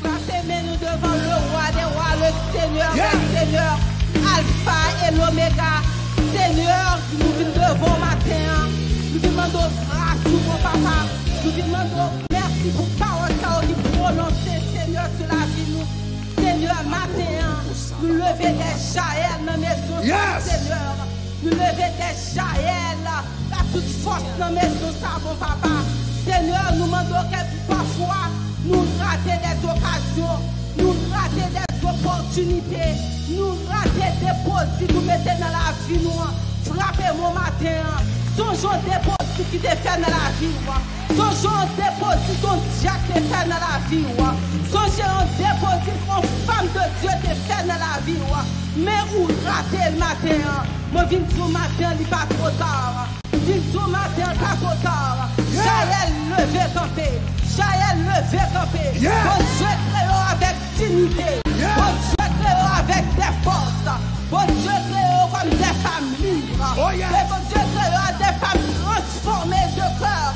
Frappez-nous devant le roi des rois, le Seigneur des seigneurs, Alpha et l'Oméga. Seigneur, nous vous devons matin. Nous demandons grâce pour mon papa. Nous demandons merci pour parole qui prononcée, Seigneur, sur la vie nous. Seigneur, matin, nous lever des Jaël dans mes maisons, Seigneur. Nous lever des Jaël, la toute force dans mes maisons, ça, mon papa. Seigneur, nous demandons que parfois nous rater des occasions, nous rater des opportunités, nous rater des positifs, nous mettez dans la vie, nous frappez mon matin. Songeons des positifs qui te fait dans la vie, songeons des positifs qu'on Dieu te fait dans la vie, songeons des positifs qu'on femme de Dieu te fait dans la vie, mais où rater le matin, moi viens du matin, il n'est pas trop tard. Viens du matin, pas trop tard. Jaël levé campé. Jaël levé campé. Bon Dieu créé avec dignité. Bon Dieu créé avec des forces. Bon Dieu créé comme des femmes libres. Et bon Dieu créé des femmes transformées de cœur.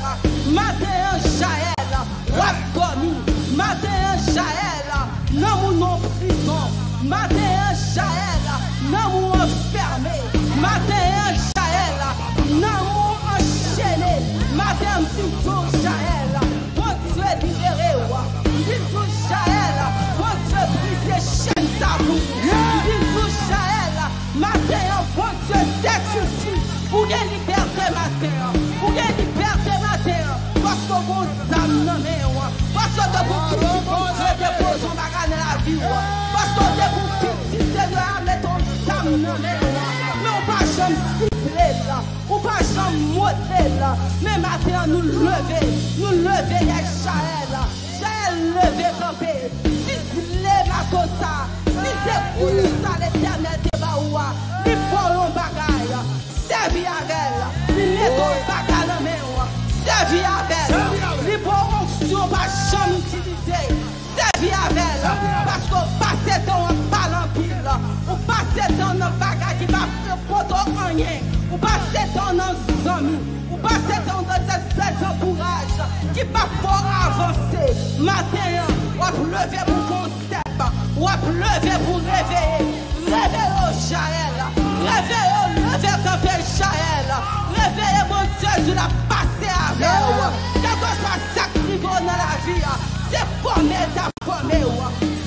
Matin Jaël, roi dormi. Matin Jaël, non ou non prison. Matin Jaël, non ou enfermé. Matin Jaël, non ou enchaîné. Matin Jaël, bon Dieu libéré. Dis-nous Jaël, bon Dieu brisé chaîne tabou. Dis-nous Jaël, matin, bon Dieu t'exauce. Pour gagner liberté matin, pour gagner liberté matin. Parce que bon âme non mais parce que de bon Dieu dépose on va gagner la vie. Parce que de bon petit Seigneur met ton âme non mais on pas jamais siffler là, on pas jamais monter là. Mais matin nous lever les Jaël. Jaël lever campé. Si les matos ça, si c'est pour ça l'éternel débat ouah, les polons bagaille, servi avec elle, les mettons bagaille dans main, servi avec elle, les polons sur pas jamais utiliser, servi avec elle, parce qu'on passe temps en parlant pile, on passe temps dans bagaille qui va faire pour rien, on passe temps dans amis. Ou passer dans des espèces d'encourage qui va pour avancer. Matin, on va lever pour concept, on va lever pour réveiller. Réveillez au Jaël, réveillez campé Jaël, réveillez mon Dieu, je l'ai passé avec vous. Quel que soit sacrifié dans la vie, c'est comme t'as formé.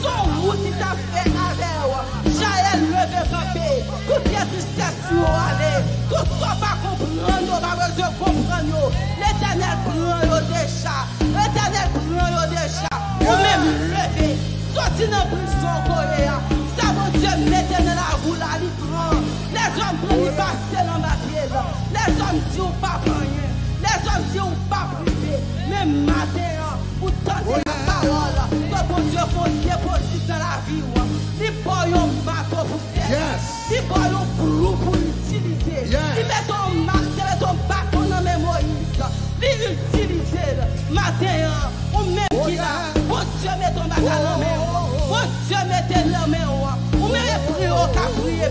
Son route qui t'a fait avec vous. Jaël levé campé, tout est tristesse sur aller, tout ça va comprendre, va besoin de comprendre. L'éternel prend déjà, l'éternel prend déjà, ou même levé, sorti dans la prison coréenne. Ça mon Dieu mettez dans la roue là, il prend. Les hommes prennent, ils passent dans ma pied. Les hommes disent pas rien, les hommes disent pas privé. Mais matin, pour tenter la parole, que mon Dieu faut déposer dans la vie. Les boyons bateau pour faire, les boyons pour l'utiliser. Ils mettent ton marteau, ton bâton dans mes Moïse. Ils utilisent matin, on met qui là. Bon Dieu met ton bâton dans mes mains. Bon Dieu met tes mains. On met prier, on prier.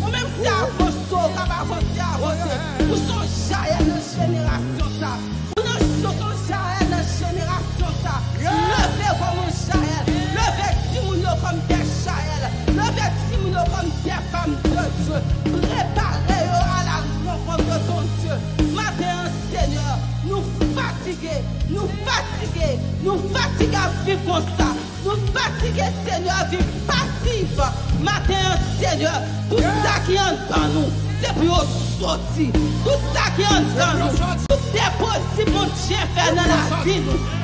On met si avancer, on va avancer. Nous sommes Jaël de génération ça. Nous sommes Jaël de génération ça. Levez comme Jaël. Levez Timounio comme des Jaël. Levez Timounio comme des femmes de Dieu. Préparez-vous à la rencontre de ton Dieu. Matin, Seigneur, nous fatigués à vivre comme ça. Nous fatigués, Seigneur, à vivre passif. Matin, Seigneur, tout ça qui est dans nous, c'est pour sortir. Tout ça qui est dans nous, tout est possible, mon Dieu, faire dans la vie.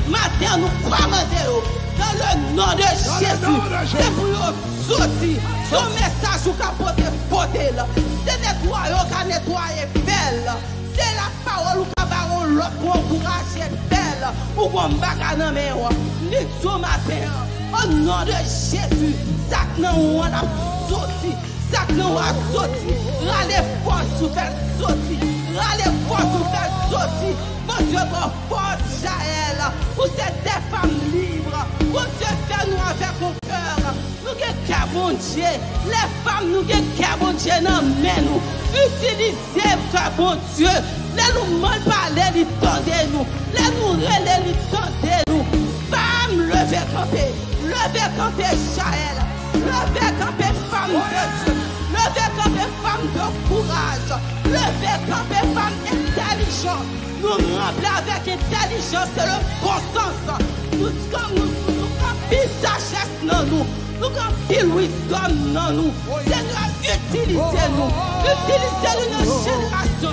Matin, nous commandons dans le nom de Jésus. C'est pour sortir. Son message ou capoter porter là. C'est nettoyer, qu'à nettoyer belle. C'est la parole ou qu'à parole pour encourager belle. Ou qu'on bagarre dans mes rois. Ni tout matin. Au nom de Jésus, ça que nous a sorti, ça que nous a sorti, râlez force pour faire sortir, râlez force pour faire sortir. Mon Dieu, pour force Jaël, pour cette femme libre, mon Dieu, fais-nous avec mon cœur. Nous avons bon Dieu, les femmes, nous avons bon Dieu, non, mais nous utilisez bon Dieu, les nous mal parler, les tendez nous, les nous relais, les tendez nous. camper Jaël. Levez camper femme de Dieu. Levez camper femme de courage. Levez camper femme intelligente. Nous remplir avec intelligence et le bon sens. Nous campons sagesse dans nous. Nous campons wisdom dans nous. Seigneur, utilisez-nous. Utilisez-nous dans la génération.